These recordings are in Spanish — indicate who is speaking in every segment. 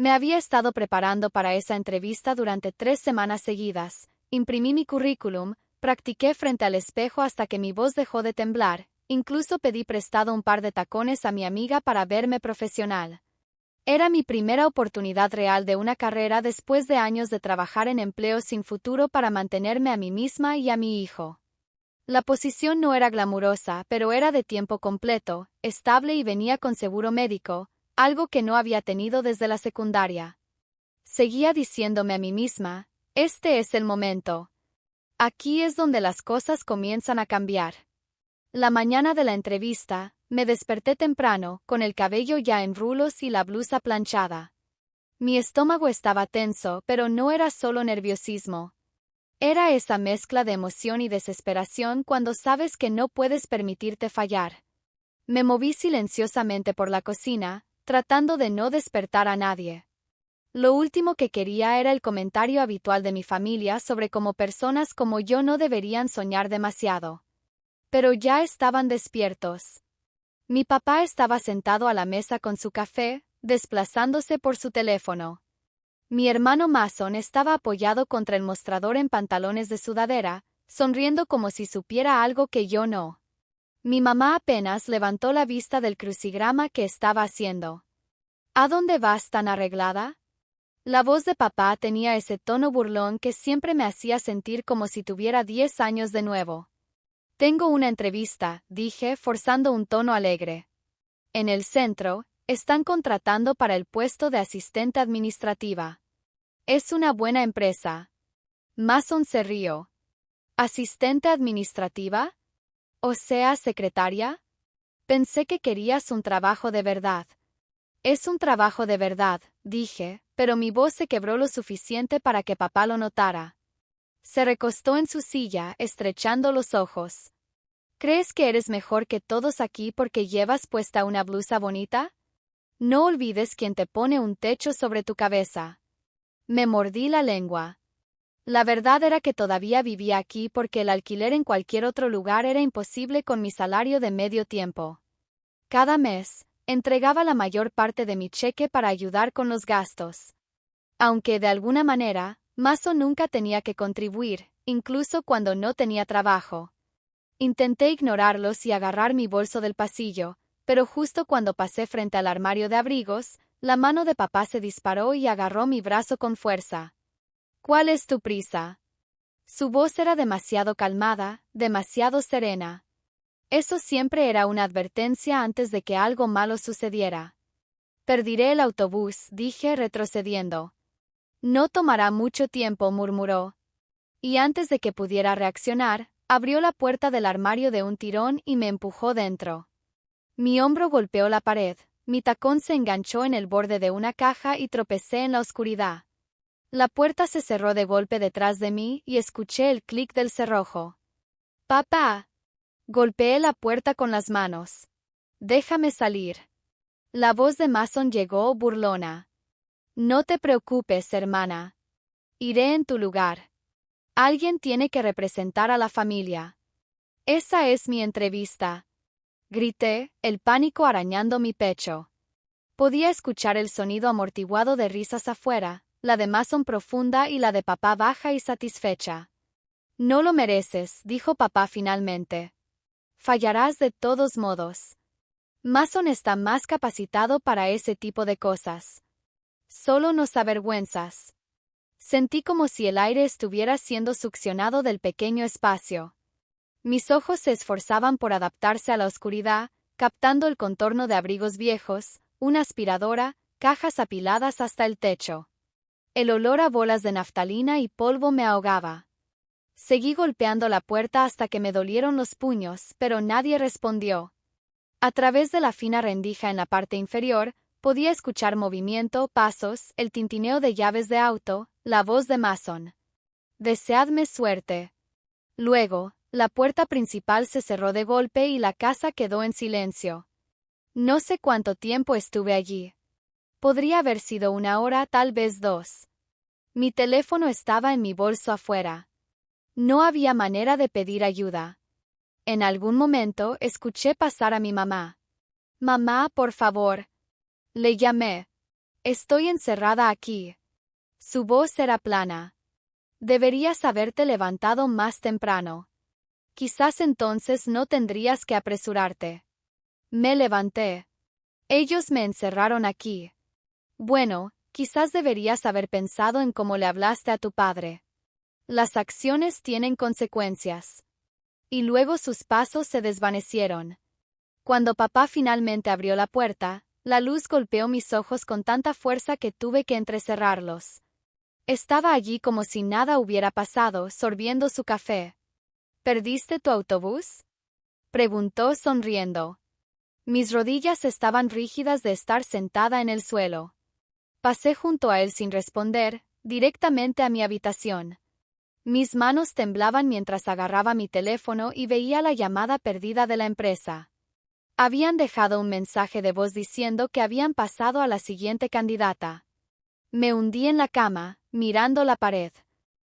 Speaker 1: Me había estado preparando para esa entrevista durante 3 semanas seguidas. Imprimí mi currículum, practiqué frente al espejo hasta que mi voz dejó de temblar, incluso pedí prestado un par de tacones a mi amiga para verme profesional. Era mi primera oportunidad real de una carrera después de años de trabajar en empleos sin futuro para mantenerme a mí misma y a mi hijo. La posición no era glamurosa, pero era de tiempo completo, estable y venía con seguro médico, algo que no había tenido desde la secundaria. Seguía diciéndome a mí misma, este es el momento. Aquí es donde las cosas comienzan a cambiar. La mañana de la entrevista, me desperté temprano, con el cabello ya en rulos y la blusa planchada. Mi estómago estaba tenso, pero no era solo nerviosismo. Era esa mezcla de emoción y desesperación cuando sabes que no puedes permitirte fallar. Me moví silenciosamente por la cocina, tratando de no despertar a nadie. Lo último que quería era el comentario habitual de mi familia sobre cómo personas como yo no deberían soñar demasiado. Pero ya estaban despiertos. Mi papá estaba sentado a la mesa con su café, desplazándose por su teléfono. Mi hermano Mason estaba apoyado contra el mostrador en pantalones de sudadera, sonriendo como si supiera algo que yo no. Mi mamá apenas levantó la vista del crucigrama que estaba haciendo. ¿A dónde vas tan arreglada? La voz de papá tenía ese tono burlón que siempre me hacía sentir como si tuviera 10 años de nuevo. Tengo una entrevista, dije, forzando un tono alegre. En el centro, están contratando para el puesto de asistente administrativa. Es una buena empresa. Mason se rió. ¿Asistente administrativa? O sea, secretaria. Pensé que querías un trabajo de verdad. Es un trabajo de verdad, dije, pero mi voz se quebró lo suficiente para que papá lo notara. Se recostó en su silla, estrechando los ojos. ¿Crees que eres mejor que todos aquí porque llevas puesta una blusa bonita? No olvides quién te pone un techo sobre tu cabeza. Me mordí la lengua. La verdad era que todavía vivía aquí porque el alquiler en cualquier otro lugar era imposible con mi salario de medio tiempo. Cada mes, entregaba la mayor parte de mi cheque para ayudar con los gastos. Aunque de alguna manera, Mason nunca tenía que contribuir, incluso cuando no tenía trabajo. Intenté ignorarlos y agarrar mi bolso del pasillo, pero justo cuando pasé frente al armario de abrigos, la mano de papá se disparó y agarró mi brazo con fuerza. ¿Cuál es tu prisa? Su voz era demasiado calmada, demasiado serena. Eso siempre era una advertencia antes de que algo malo sucediera. Perdiré el autobús, dije retrocediendo. No tomará mucho tiempo, murmuró. Y antes de que pudiera reaccionar, abrió la puerta del armario de un tirón y me empujó dentro. Mi hombro golpeó la pared, mi tacón se enganchó en el borde de una caja y tropecé en la oscuridad. La puerta se cerró de golpe detrás de mí y escuché el clic del cerrojo. ¡Papá! Golpeé la puerta con las manos. Déjame salir. La voz de Mason llegó burlona. No te preocupes, hermana. Iré en tu lugar. Alguien tiene que representar a la familia. Esa es mi entrevista. Grité, el pánico arañando mi pecho. Podía escuchar el sonido amortiguado de risas afuera, la de Mason profunda y la de papá baja y satisfecha. No lo mereces, dijo papá finalmente. Fallarás de todos modos. Mason está más capacitado para ese tipo de cosas. Solo nos avergüenzas. Sentí como si el aire estuviera siendo succionado del pequeño espacio. Mis ojos se esforzaban por adaptarse a la oscuridad, captando el contorno de abrigos viejos, una aspiradora, cajas apiladas hasta el techo. El olor a bolas de naftalina y polvo me ahogaba. Seguí golpeando la puerta hasta que me dolieron los puños, pero nadie respondió. A través de la fina rendija en la parte inferior, podía escuchar movimiento, pasos, el tintineo de llaves de auto, la voz de Mason. Deseadme suerte. Luego, la puerta principal se cerró de golpe y la casa quedó en silencio. No sé cuánto tiempo estuve allí. Podría haber sido 1 hora, tal vez 2. Mi teléfono estaba en mi bolso afuera. No había manera de pedir ayuda. En algún momento escuché pasar a mi mamá. Mamá, por favor. Le llamé. Estoy encerrada aquí. Su voz era plana. Deberías haberte levantado más temprano. Quizás entonces no tendrías que apresurarte. Me levanté. Ellos me encerraron aquí. Bueno, quizás deberías haber pensado en cómo le hablaste a tu padre. Las acciones tienen consecuencias. Y luego sus pasos se desvanecieron. Cuando papá finalmente abrió la puerta, la luz golpeó mis ojos con tanta fuerza que tuve que entrecerrarlos. Estaba allí como si nada hubiera pasado, sorbiendo su café. ¿Perdiste tu autobús?, preguntó sonriendo. Mis rodillas estaban rígidas de estar sentada en el suelo. Pasé junto a él sin responder, directamente a mi habitación. Mis manos temblaban mientras agarraba mi teléfono y veía la llamada perdida de la empresa. Habían dejado un mensaje de voz diciendo que habían pasado a la siguiente candidata. Me hundí en la cama, mirando la pared.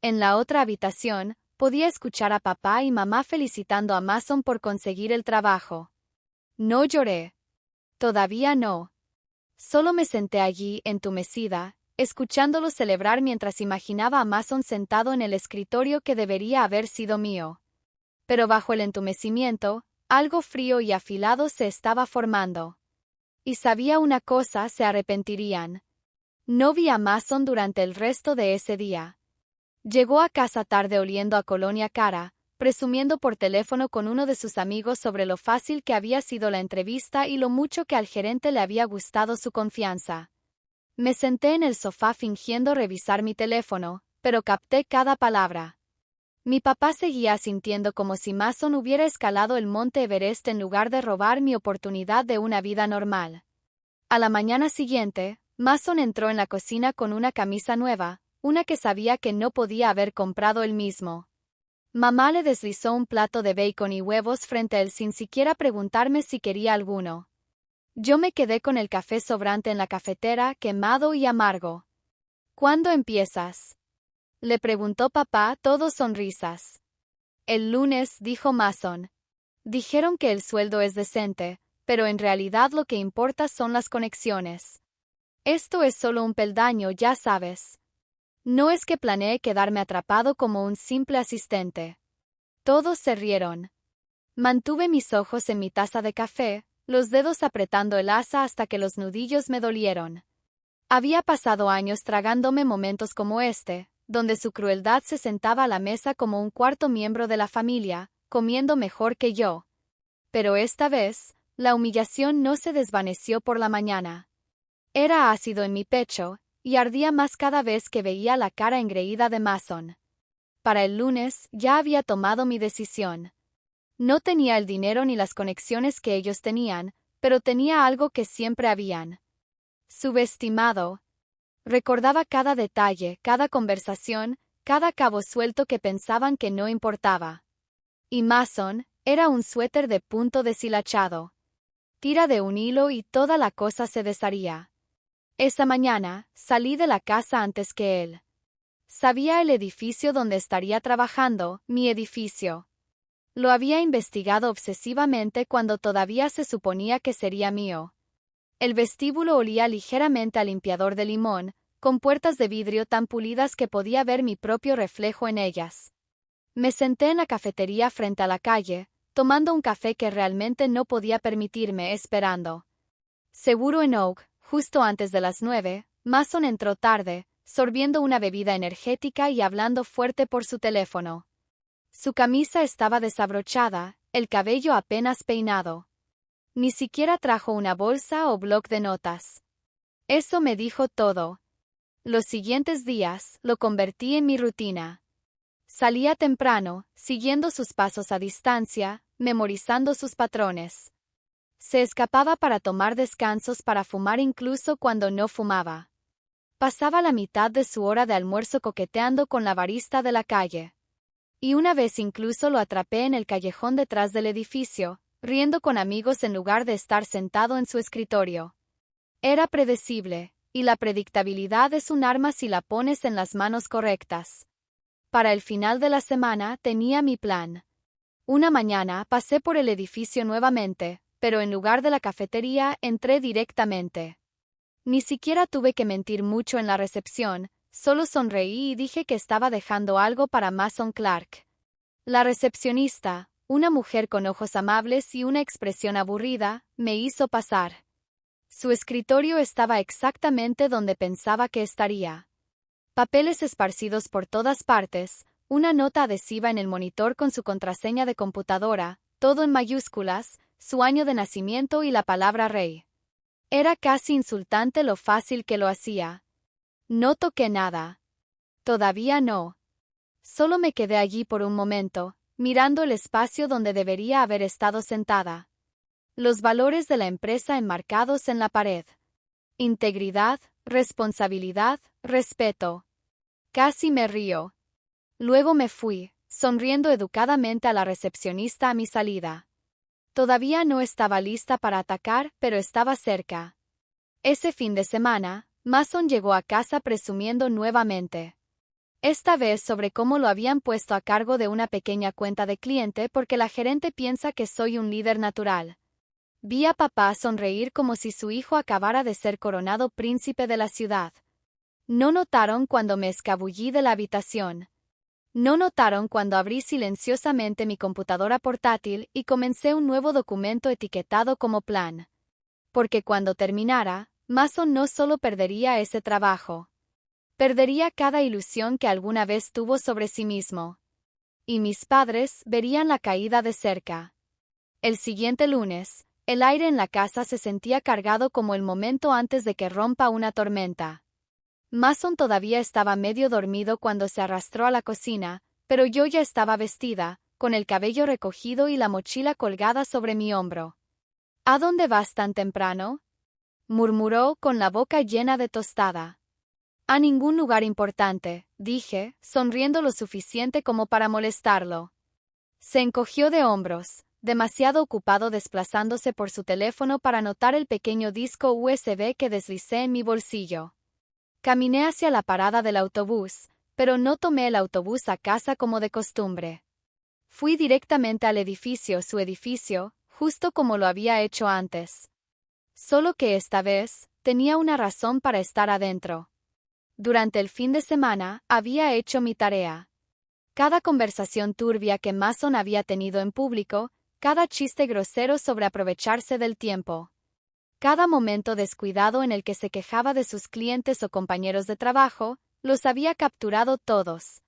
Speaker 1: En la otra habitación, podía escuchar a papá y mamá felicitando a Mason por conseguir el trabajo. No lloré. Todavía no. Solo me senté allí, entumecida, escuchándolo celebrar mientras imaginaba a Mason sentado en el escritorio que debería haber sido mío. Pero bajo el entumecimiento, algo frío y afilado se estaba formando. Y sabía una cosa, se arrepentirían. No vi a Mason durante el resto de ese día. Llegó a casa tarde oliendo a colonia cara, presumiendo por teléfono con uno de sus amigos sobre lo fácil que había sido la entrevista y lo mucho que al gerente le había gustado su confianza. Me senté en el sofá fingiendo revisar mi teléfono, pero capté cada palabra. Mi papá seguía asintiendo como si Mason hubiera escalado el monte Everest en lugar de robar mi oportunidad de una vida normal. A la mañana siguiente, Mason entró en la cocina con una camisa nueva, una que sabía que no podía haber comprado él mismo. Mamá le deslizó un plato de bacon y huevos frente a él sin siquiera preguntarme si quería alguno. Yo me quedé con el café sobrante en la cafetera, quemado y amargo. ¿Cuándo empiezas?, le preguntó papá, todo sonrisas. El lunes, dijo Mason. Dijeron que el sueldo es decente, pero en realidad lo que importa son las conexiones. Esto es solo un peldaño, ya sabes. No es que planeé quedarme atrapado como un simple asistente. Todos se rieron. Mantuve mis ojos en mi taza de café, los dedos apretando el asa hasta que los nudillos me dolieron. Había pasado años tragándome momentos como este, donde su crueldad se sentaba a la mesa como un cuarto miembro de la familia, comiendo mejor que yo. Pero esta vez, la humillación no se desvaneció por la mañana. Era ácido en mi pecho, y ardía más cada vez que veía la cara engreída de Mason. Para el lunes, ya había tomado mi decisión. No tenía el dinero ni las conexiones que ellos tenían, pero tenía algo que siempre habían. Subestimado. Recordaba cada detalle, cada conversación, cada cabo suelto que pensaban que no importaba. Y Mason era un suéter de punto deshilachado. Tira de un hilo y toda la cosa se desharía. Esa mañana, salí de la casa antes que él. Sabía el edificio donde estaría trabajando, mi edificio. Lo había investigado obsesivamente cuando todavía se suponía que sería mío. El vestíbulo olía ligeramente a limpiador de limón, con puertas de vidrio tan pulidas que podía ver mi propio reflejo en ellas. Me senté en la cafetería frente a la calle, tomando un café que realmente no podía permitirme, esperando. Seguro en Oak, justo antes de las 9, Mason entró tarde, sorbiendo una bebida energética y hablando fuerte por su teléfono. Su camisa estaba desabrochada, el cabello apenas peinado. Ni siquiera trajo una bolsa o bloc de notas. Eso me dijo todo. Los siguientes días, lo convertí en mi rutina. Salía temprano, siguiendo sus pasos a distancia, memorizando sus patrones. Se escapaba para tomar descansos para fumar incluso cuando no fumaba. Pasaba la mitad de su hora de almuerzo coqueteando con la barista de la calle. Y una vez incluso lo atrapé en el callejón detrás del edificio, riendo con amigos en lugar de estar sentado en su escritorio. Era predecible, y la predictabilidad es un arma si la pones en las manos correctas. Para el final de la semana tenía mi plan. Una mañana pasé por el edificio nuevamente, pero en lugar de la cafetería entré directamente. Ni siquiera tuve que mentir mucho en la recepción, solo sonreí y dije que estaba dejando algo para Mason Clark. La recepcionista, una mujer con ojos amables y una expresión aburrida, me hizo pasar. Su escritorio estaba exactamente donde pensaba que estaría. Papeles esparcidos por todas partes, una nota adhesiva en el monitor con su contraseña de computadora, todo en mayúsculas, su año de nacimiento y la palabra rey. Era casi insultante lo fácil que lo hacía. No toqué nada. Todavía no. Solo me quedé allí por un momento, mirando el espacio donde debería haber estado sentada. Los valores de la empresa enmarcados en la pared. Integridad, responsabilidad, respeto. Casi me río. Luego me fui, sonriendo educadamente a la recepcionista a mi salida. Todavía no estaba lista para atacar, pero estaba cerca. Ese fin de semana, Mason llegó a casa presumiendo nuevamente. Esta vez sobre cómo lo habían puesto a cargo de una pequeña cuenta de cliente porque la gerente piensa que soy un líder natural. Vi a papá sonreír como si su hijo acabara de ser coronado príncipe de la ciudad. No notaron cuando me escabullí de la habitación. No notaron cuando abrí silenciosamente mi computadora portátil y comencé un nuevo documento etiquetado como plan. Porque cuando terminara, Mason no solo perdería ese trabajo. Perdería cada ilusión que alguna vez tuvo sobre sí mismo. Y mis padres verían la caída de cerca. El siguiente lunes, el aire en la casa se sentía cargado como el momento antes de que rompa una tormenta. Mason todavía estaba medio dormido cuando se arrastró a la cocina, pero yo ya estaba vestida, con el cabello recogido y la mochila colgada sobre mi hombro. ¿A dónde vas tan temprano?, murmuró con la boca llena de tostada. A ningún lugar importante, dije, sonriendo lo suficiente como para molestarlo. Se encogió de hombros, demasiado ocupado desplazándose por su teléfono para notar el pequeño disco USB que deslicé en mi bolsillo. Caminé hacia la parada del autobús, pero no tomé el autobús a casa como de costumbre. Fui directamente al edificio, su edificio, justo como lo había hecho antes. Solo que esta vez, tenía una razón para estar adentro. Durante el fin de semana, había hecho mi tarea. Cada conversación turbia que Mason había tenido en público, cada chiste grosero sobre aprovecharse del tiempo. Cada momento descuidado en el que se quejaba de sus clientes o compañeros de trabajo, los había capturado todos.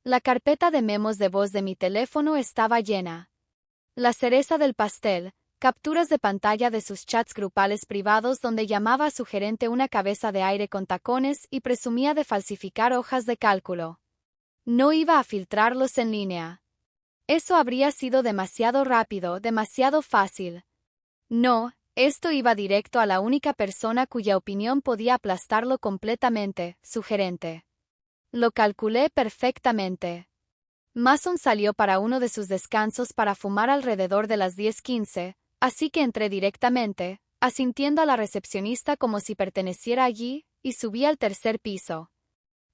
Speaker 1: La carpeta de memos de voz de mi teléfono estaba llena. La cereza del pastel, capturas de pantalla de sus chats grupales privados donde llamaba a su gerente una cabeza de aire con tacones y presumía de falsificar hojas de cálculo. No iba a filtrarlos en línea. Eso habría sido demasiado rápido, demasiado fácil. No, esto iba directo a la única persona cuya opinión podía aplastarlo completamente, su gerente. Lo calculé perfectamente. Mason salió para uno de sus descansos para fumar alrededor de las 10:15, así que entré directamente, asintiendo a la recepcionista como si perteneciera allí, y subí al tercer piso.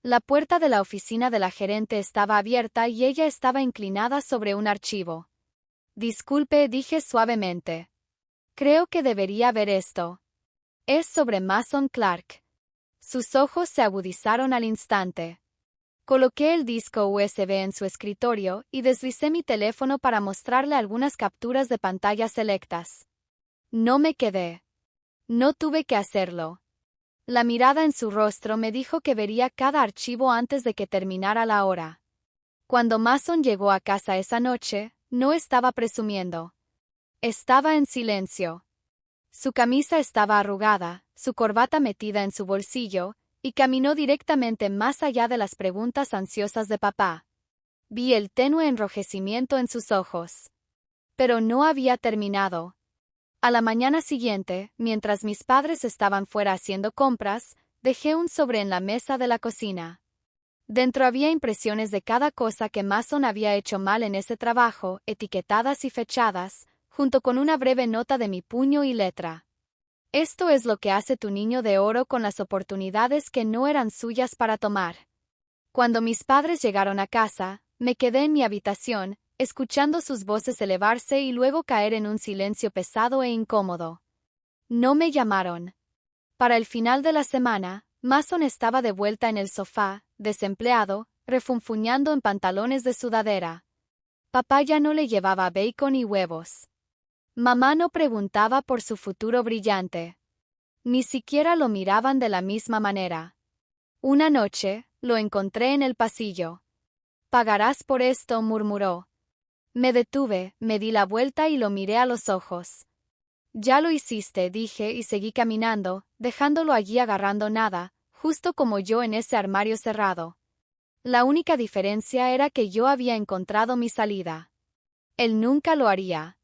Speaker 1: La puerta de la oficina de la gerente estaba abierta y ella estaba inclinada sobre un archivo. Disculpe, dije suavemente. Creo que debería ver esto. Es sobre Mason Clark. Sus ojos se agudizaron al instante. Coloqué el disco USB en su escritorio y deslicé mi teléfono para mostrarle algunas capturas de pantalla selectas. No me quedé. No tuve que hacerlo. La mirada en su rostro me dijo que vería cada archivo antes de que terminara la hora. Cuando Mason llegó a casa esa noche, no estaba presumiendo. Estaba en silencio. Su camisa estaba arrugada, su corbata metida en su bolsillo, y caminó directamente más allá de las preguntas ansiosas de papá. Vi el tenue enrojecimiento en sus ojos. Pero no había terminado. A la mañana siguiente, mientras mis padres estaban fuera haciendo compras, dejé un sobre en la mesa de la cocina. Dentro había impresiones de cada cosa que Mason había hecho mal en ese trabajo, etiquetadas y fechadas, junto con una breve nota de mi puño y letra. Esto es lo que hace tu niño de oro con las oportunidades que no eran suyas para tomar. Cuando mis padres llegaron a casa, me quedé en mi habitación, escuchando sus voces elevarse y luego caer en un silencio pesado e incómodo. No me llamaron. Para el final de la semana, Mason estaba de vuelta en el sofá, desempleado, refunfuñando en pantalones de sudadera. Papá ya no le llevaba bacon y huevos. Mamá no preguntaba por su futuro brillante. Ni siquiera lo miraban de la misma manera. Una noche, lo encontré en el pasillo. «Pagarás por esto», murmuró. Me detuve, me di la vuelta y lo miré a los ojos. «Ya lo hiciste», dije y seguí caminando, dejándolo allí agarrando nada, justo como yo en ese armario cerrado. La única diferencia era que yo había encontrado mi salida. Él nunca lo haría.